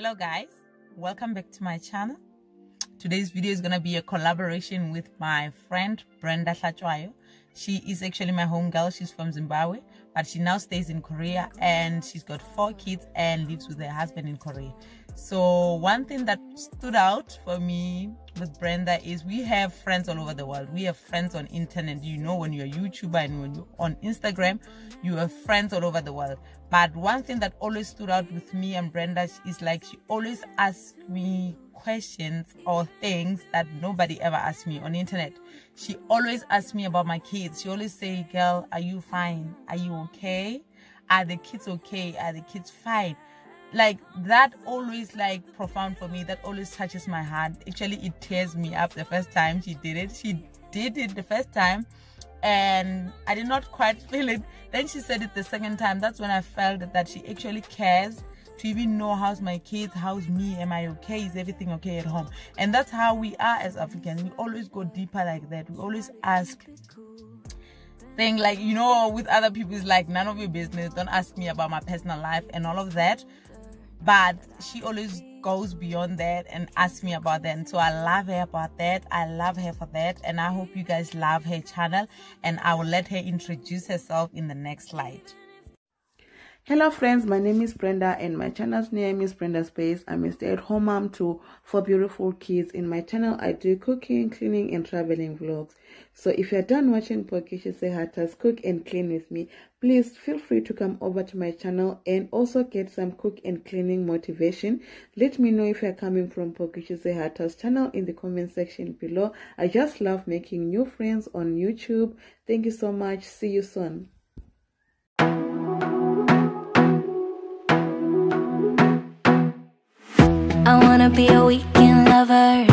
Hello guys, welcome back to my channel. Today's video is gonna be a collaboration with my friend Brenda. She is actually my home girl. She's from Zimbabwe, but she now stays in Korea, and she's got 4 kids and lives with her husband in Korea. So one thing that stood out for me with Brenda is we have friends all over the world. We have friends on internet. You know, when you're a YouTuber and when you're on Instagram, you have friends all over the world. But one thing that always stood out with me and Brenda is like she always asks me questions or things that nobody ever asked me on the internet. She always asks me about my kids. She always say, "Girl, are you fine? Are you okay? Are the kids okay? Are the kids fine?" Like that always like profound for me. That always touches my heart. Actually, it tears me up the first time she did it. She did it the first time and I did not quite feel it. Then she said it the second time. That's when I felt that she actually cares to even know how's my kids, how's me, am I okay, is everything okay at home. And that's how we are as Africans. We always go deeper like that. We always ask thing like, you know, with other people it's like none of your business, don't ask me about my personal life and all of that. But she always goes beyond that and asks me about that, and so I love her about that. I love her for that, and I hope you guys love her channel, and I will let her introduce herself in the next slide. Hello friends, my name is Brenda and my channel's name is Brenda Space. I'm a stay-at-home mom to 4 beautiful kids. In my channel, I do cooking, cleaning and traveling vlogs. So if you're done watching Pokisha Sehatas Cook and Clean with me, please feel free to come over to my channel and also get some cook and cleaning motivation. Let me know if you're coming from Pokisha Sehatas channel in the comment section below. I just love making new friends on YouTube. Thank you so much. See you soon. I wanna be a weekend lover.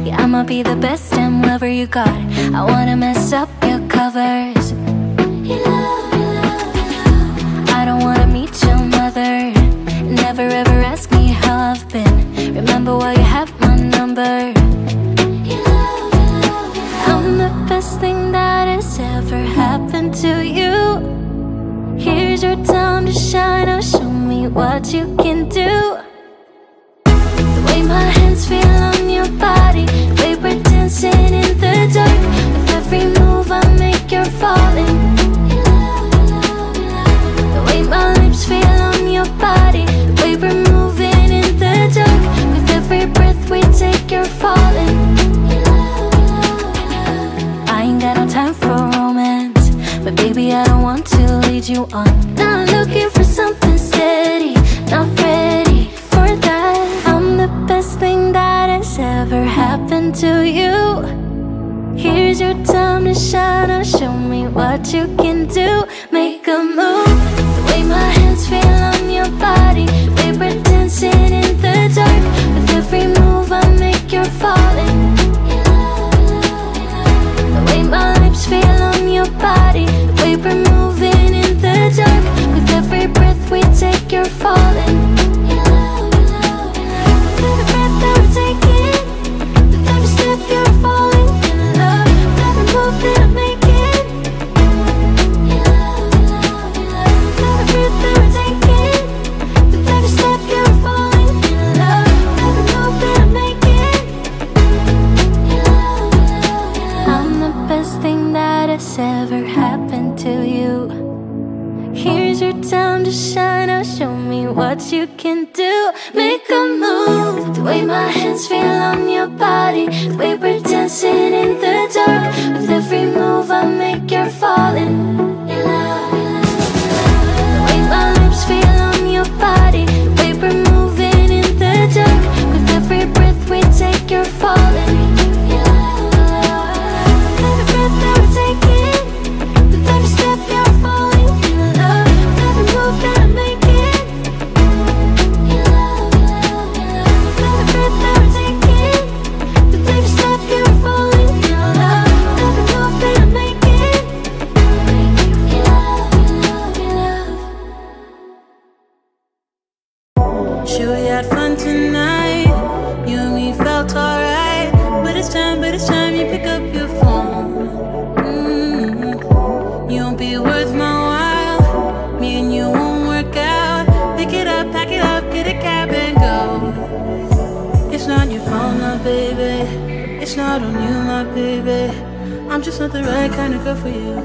Yeah, I'ma be the best damn lover you got. I wanna mess up your covers. I don't wanna meet your mother. Never ever ask me how I've been. Remember while you have my number. I'm the best thing that has ever happened to you. Here's your time to shine. Now show me what you can do. My hands feel on your body, the way we're dancing in the dark. With every move I make, you're falling. The way my lips feel on your body, the way we're moving in the dark. With every breath we take, you're falling. I ain't got no time for romance, but baby I don't want to lead you on. Not looking for something steady, not ready for that. The best thing that has ever happened to you. Here's your time to shine. Now show me what you can do. Make a move. The way my hands feel on your body, the way we're dancing in the dark. With every move I make, you're falling. The way my lips feel on your body, the way we're moving in the dark. With every breath we take, you're falling. Ever happened to you. Here's your time to shine. Now show me what you can do. Make a move. The way my hands feel on your body, the way we're dancing in the dark. With every move I make, you're falling. The way my lips feel on your body, the way we're moving in the dark. With every breath we take, you're falling. Sure we had fun tonight. You and me felt alright. But it's time you pick up your phone. You won't be worth my while. Me and you won't work out. Pick it up, pack it up, get a cab and go. It's not on you, my baby. I'm just not the right kind of girl for you.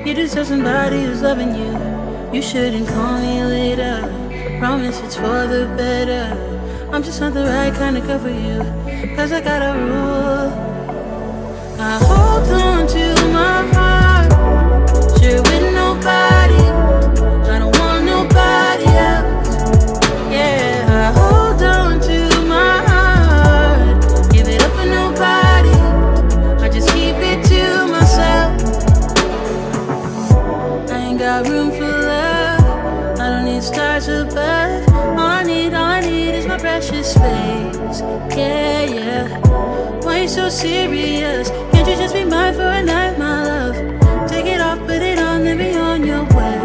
You deserve somebody who's loving you. You shouldn't call me later. Promise it's for the better. I'm just not the right kind of girl for you. Cause I got a rule. I hold on to my heart. Share with nobody. I don't want nobody else. Yeah, I hold on to my heart. Give it up for nobody. I just keep it to myself. I ain't got room for love. I don't need stars above. All I need is my precious space. Yeah, yeah. Why you so serious? Can't you just be mine for a night, my love? Take it off, put it on, then be on your way.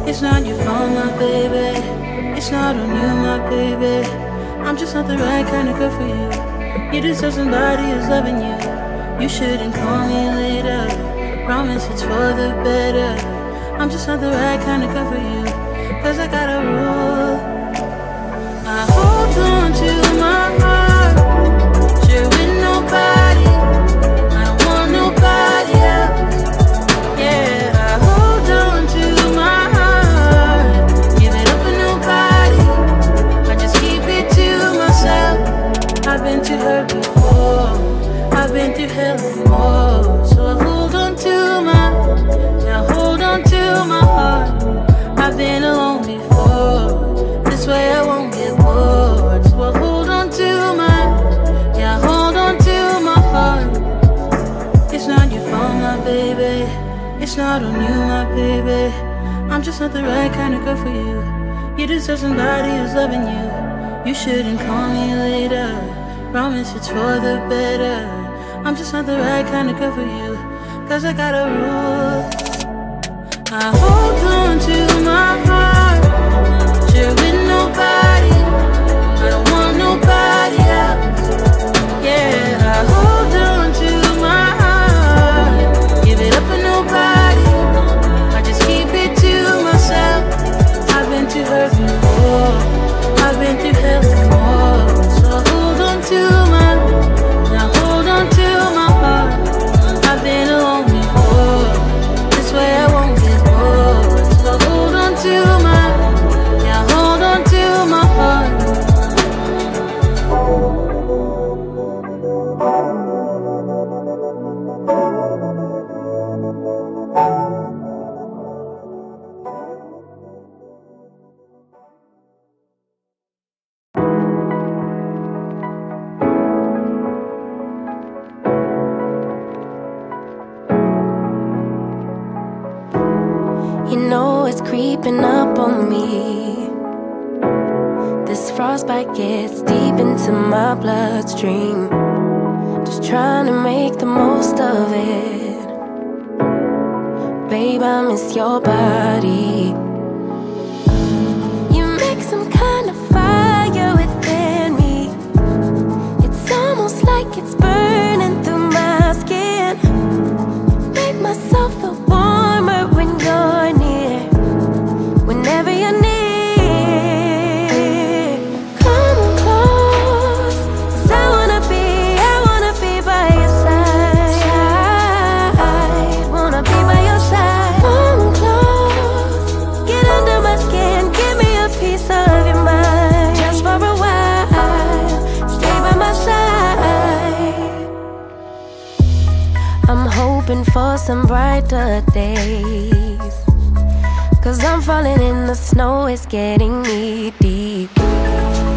It's not your fault, my baby. It's not on you, my baby. I'm just not the right kind of girl for you. You deserve somebody who's loving you. You shouldn't call me later. Promise it's for the better. I'm just not the right kind of girl for you. Cause I got a rule. I hold on to my heart. Share with nobody. I don't want nobody else. Yeah, I hold on to my heart. Give it up for nobody. I just keep it to myself. I've been too hurt before. I've been through hell and more. So I hold on to my, yeah, hold on to my heart. I've been alone before. This way I won't get bored. So I hold on to my, yeah, hold on to my heart. It's not your fault, my baby. It's not on you, my baby. I'm just not the right kind of girl for you. You deserve somebody who's loving you. You shouldn't call me later. Promise it's for the better. I'm just not the right kind of girl for you. Cause I got a rule. I hold on to my heart. Share with nobody. I don't want nobody else. Yeah, I hold on to my heart. Give it up for nobody. I just keep it to myself. I've been too hurt before. I've been through hell and more. So I hold on to my, now hold on to my heart. I've been alone before. This way I won't get bored. So hold on to my, yeah, hold on to my heart. You know it's creeping up on me. This frostbite gets deep into my bloodstream. Just trying to make the most of it. Babe, I miss your body. You make some kind of fire within me. It's almost like it's burning through my skin. Make myself feel warmer when you're near. Whenever you're near, come close. 'Cause I wanna be by your side. Wanna be by your side. Come close, get under my skin, give me a piece of your mind. Just for a while, stay by my side. I'm hoping for some brighter days. 'Cause I'm falling in the snow, it's getting knee deep.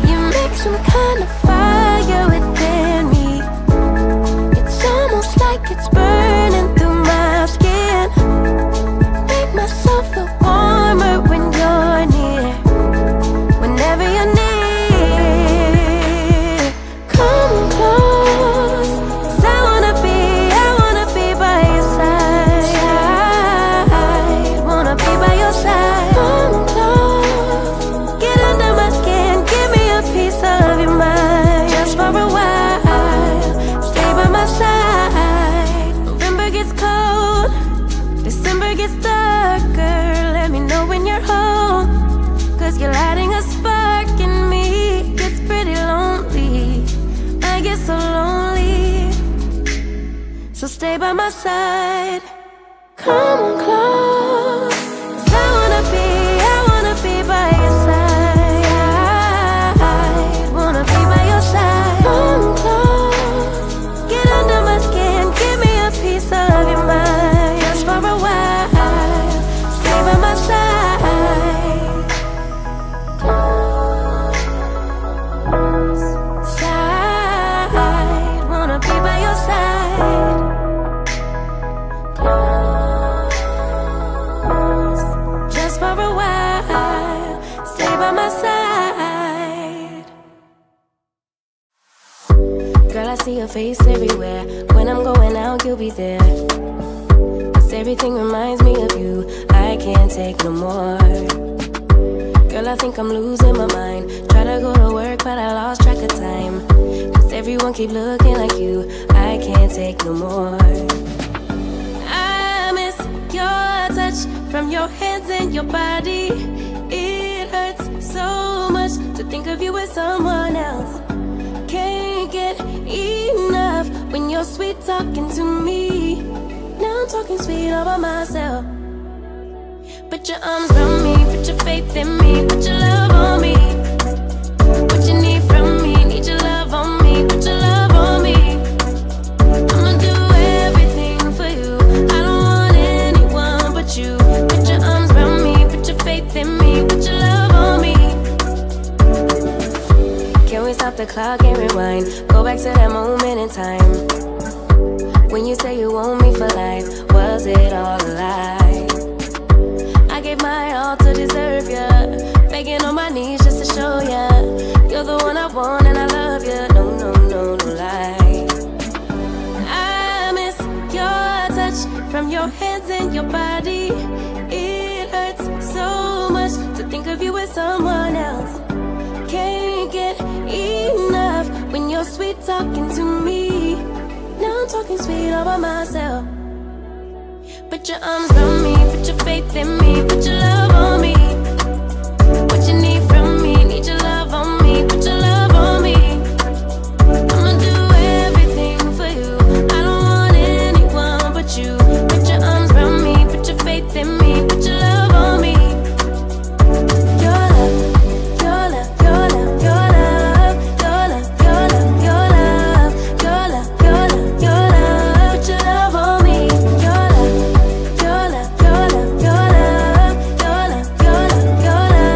You make some kind of fire within me. It's almost like it's burning through my skin. Make myself feel warmer when you're near. Whenever you're near, come close. 'Cause I wanna be by your side. Wanna be by your side. Come close, get under my skin, give me a piece of your mind. Just for a while, stay by my side. November gets cold, December gets darker. Let me know when you're home. 'Cause you're lighting a spark in me. It's pretty lonely, I get so lonely. so stay by my side. Come on close, 'cause I wanna be by your side. Wanna be by your side. Come close, get under my skin, give me a piece of your mind. Just for a while, stay by my side. Close, side, wanna be by your side. Close, just for a while, stay by my side. Girl, I see your face everywhere. When I'm going out, you'll be there. 'Cause everything reminds me of you. I can't take no more. Girl, I think I'm losing my mind. Try to go to work, but I lost track of time. 'Cause everyone keep looking like you. I can't take no more. I miss your touch from your hands and your body. It hurts so much to think of you with someone else. Can't get enough when you're sweet talking to me. Now I'm talking sweet all by myself. Put your arms around me, put your faith in me, put your love on me. What you need from me, need your love on me, put your love on me. I'ma do everything for you, I don't want anyone but you. Put your arms around me, put your faith in me, put your love on me. Can we stop the clock and rewind? Go back to that moment in time when you say you want me for life. Was it all a lie? I gave my all to deserve ya, begging on my knees just to show ya you're the one I want and I love ya. No, no, no, no lie. I miss your touch from your hands and your body. It hurts so much to think of you with someone else. Can't get enough when you're sweet talking to me. Now I'm talking sweet all by myself. Put your arms around me, put your faith in me, put your love on me. What you need from me, need your love on me, put your love on me. I'ma do everything for you, I don't want anyone but you. Put your arms around me, put your faith in me, put your love on me. Your love, your love, your love, your love, your love, your love, your love, your love, your love, your love. Put your love on me. Your love, your love, your love, your love, your love, your love,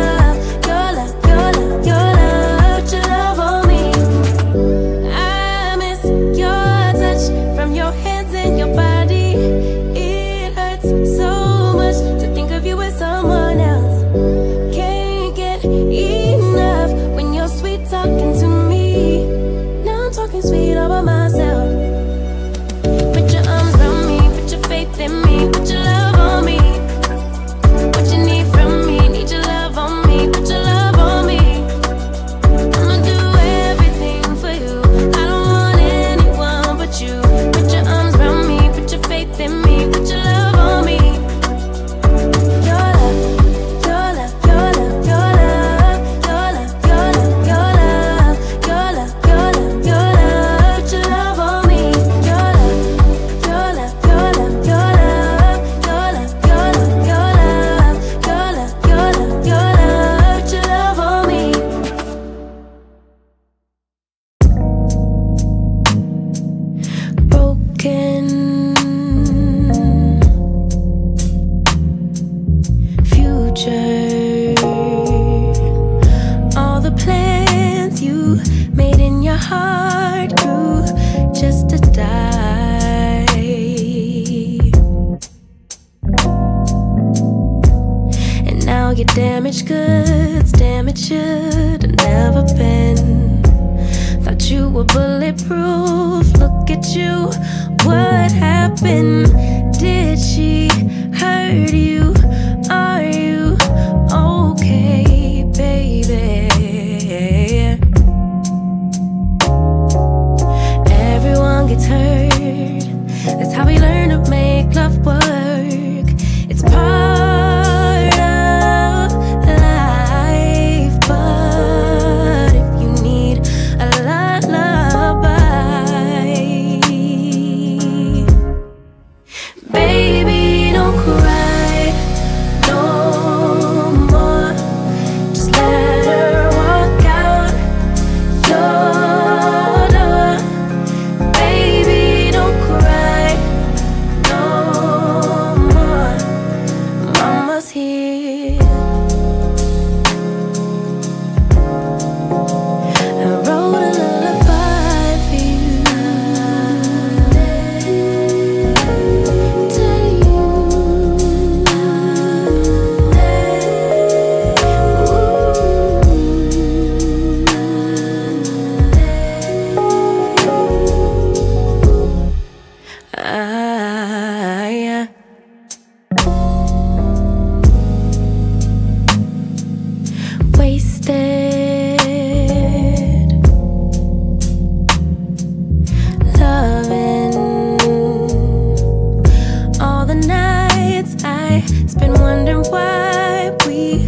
your love, your love, your love, your love. Put your love on me. I miss your touch from your hands and your body. It hurts so much to think of you with someone else. Can't get enough when you're sweet talking to me. Now I'm talking sweet all by myself. Put your arms around me, put your faith in me, put your love on me. What you need from me, need your love on me, put your love on me. I'ma do everything for you, I don't want anyone but you. Put your arms around me, put your faith in me, put your love on me. Your love, your love, your love, your love, your love, your love, your love, your love, your love, your love. Put your love on me. Your love, your love, your love, your love, your love, your love, your love, your love, your love, your love. Put your love on me. Broken future, all the plans you made in your heart grew just to die. And now your damaged goods, damaged should have never been. Thought you were bulletproof, look at you, what happened? Did she hurt you? Are you okay, baby? Everyone gets hurt, that's how we learn to make love work. It's part of life, but if you need a lullaby, It's been wondering why we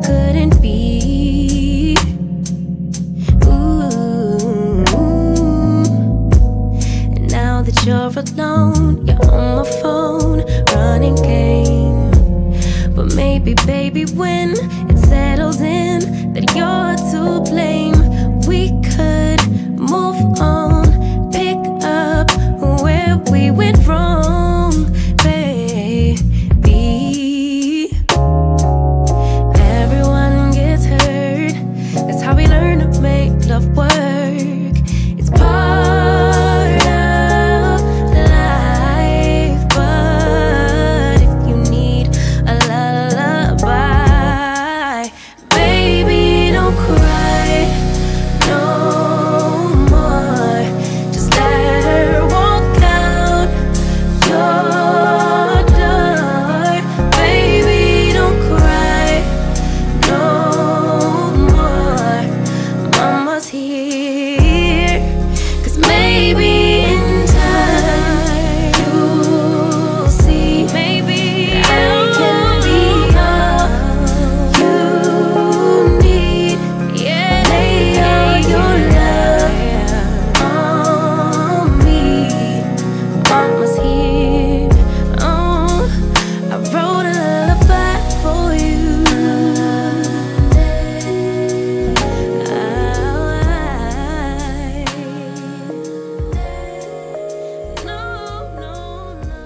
couldn't be. Ooh. And now that you're alone, you're on my phone, running game. But maybe, baby, when it settles in that you're to blame, we could move on, pick up where we went wrong, baby. Everyone gets hurt, that's how we learn to make love work. It's part of life, but if you need a lullaby, baby, don't cry no more. Just let her walk out your door. Baby, don't cry no more. Mama's here, 'cause maybe in time you'll see, maybe I can be all you need. Yeah, lay all your love on me. Mama's here. Oh, I wrote a lullaby for you. No, no, no.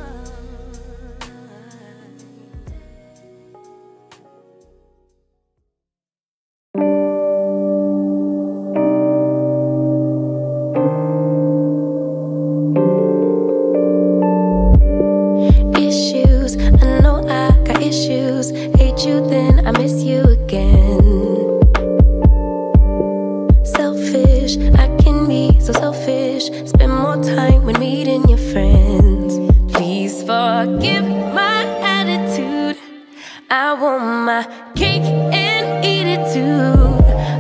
Issues, I know I got issues. Hate you, then I miss you again. Selfish, I can be so selfish. Spend more time when meeting your friends. Please forgive my attitude. I want my cake and eat it too.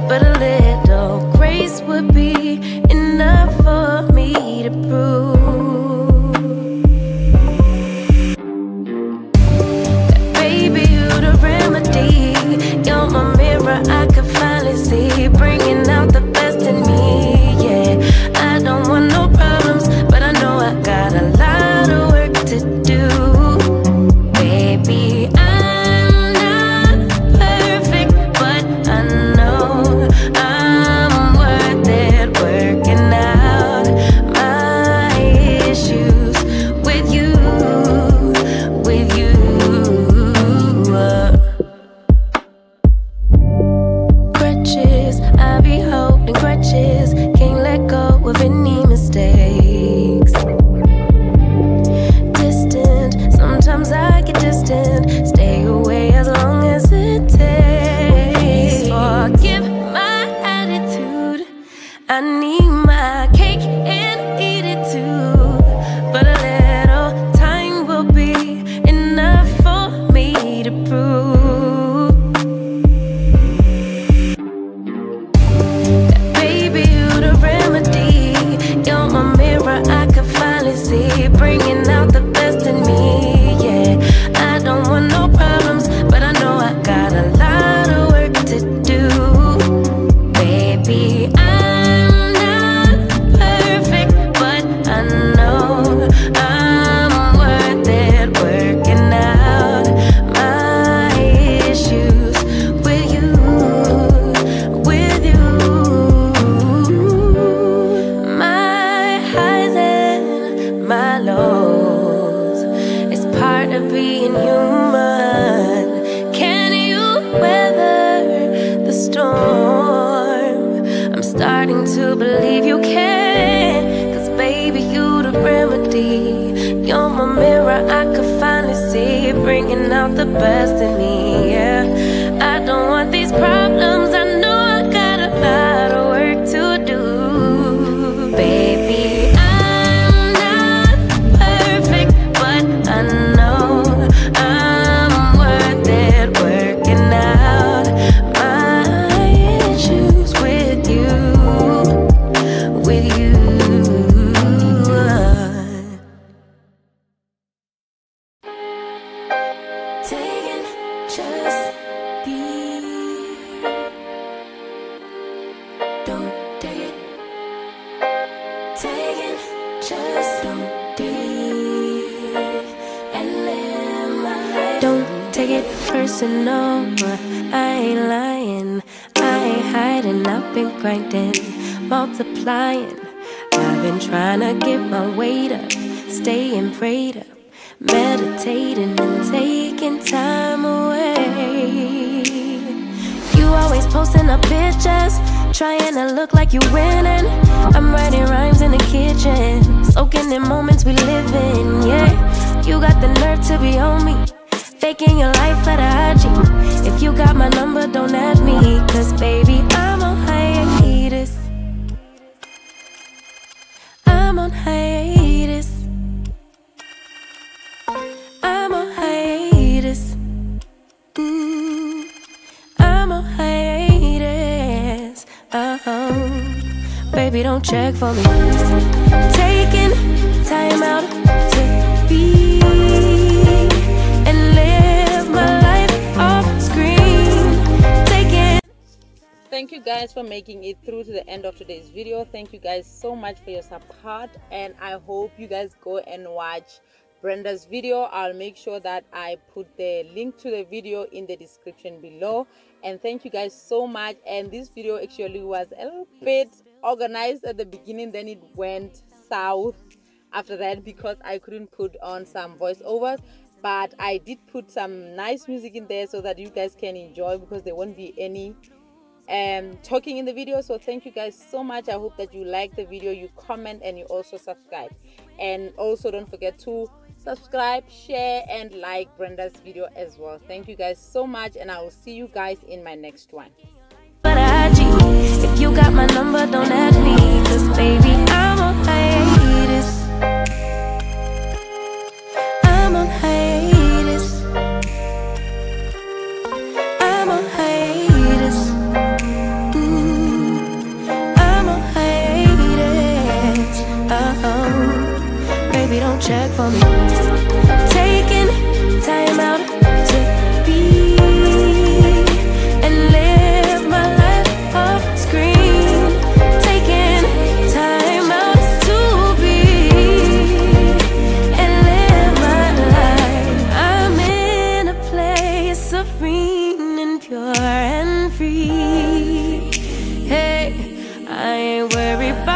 But a little grace would be enough for me to prove. Baby, you the remedy. You're my mirror, I can finally see, bringing out the best in me. Yeah, I don't want no problems, but I know I got a lot of work to do. Baby, I'm not perfect, but I know I'm worth it, working out my issues with you, with you. Crutches, I be holding crutches, can't let go of any mistakes. Distant, sometimes I get distant, stay away as long as it takes. Please forgive my attitude. I need my cake and eat it too. But a little time will be enough for me to prove. Baby, you the remedy. You're my mirror, I can finally see, bringing out the best in me. Yeah, I don't want no problems, but I know I got a lot of work to do. Baby, I'm not perfect, but I know I'm worth it, working out my issues with you, with you. My highs and my lows, it's part of being human. Can you weather the storm? I'm starting to believe you can, 'cause baby, you the remedy. You're my mirror, I could finally see, bringing out the best in me. Yeah, I don't want these problems, I know I got a lot of work to do. Baby, I'm not perfect, but I know I'm worth it, working out my issues with you, with you. just be. Don't take it. Take it, just don't be. And live my life. Don't take it personal. I ain't lying. I ain't hiding. I've been grinding, multiplying. I've been trying to get my weight up, staying prayed up, meditating and taking time away. You always posting up pictures, trying to look like you winning. I'm writing rhymes in the kitchen, soaking in moments we live in. Yeah, you got the nerve to be on me, faking your life for the IG. If you got my number, don't add me, cause baby, I'm on hiatus. I'm on hiatus. I'm on hiatus. I'm on hiatus. Baby, don't check for me. Taking time out to be and live my life off screen. Taking. Thank you guys for making it through to the end of today's video. Thank you guys so much for your support, and I hope you guys go and watch Brenda's video. I'll make sure that I put the link to the video in the description below. And thank you guys so much. And this video actually was a little bit organized at the beginning, then it went south after that because I couldn't put on some voiceovers, but I did put some nice music in there so that you guys can enjoy, because there won't be any talking in the video. So thank you guys so much. I hope that you like the video, you comment, and you also subscribe. And also don't forget to subscribe, share, and like Brenda's video as well. Thank you guys so much, and I will see you guys in my next one. If you got my number, don't add me, cause baby, I'm on hiatus. I'm on hiatus. I'm on hiatus. I'm on hiatus. Baby, don't check for me. Taking time out to be and live my life off screen. Taking time out to be and live my life. I'm in a place serene and pure and free. Hey, I ain't worried about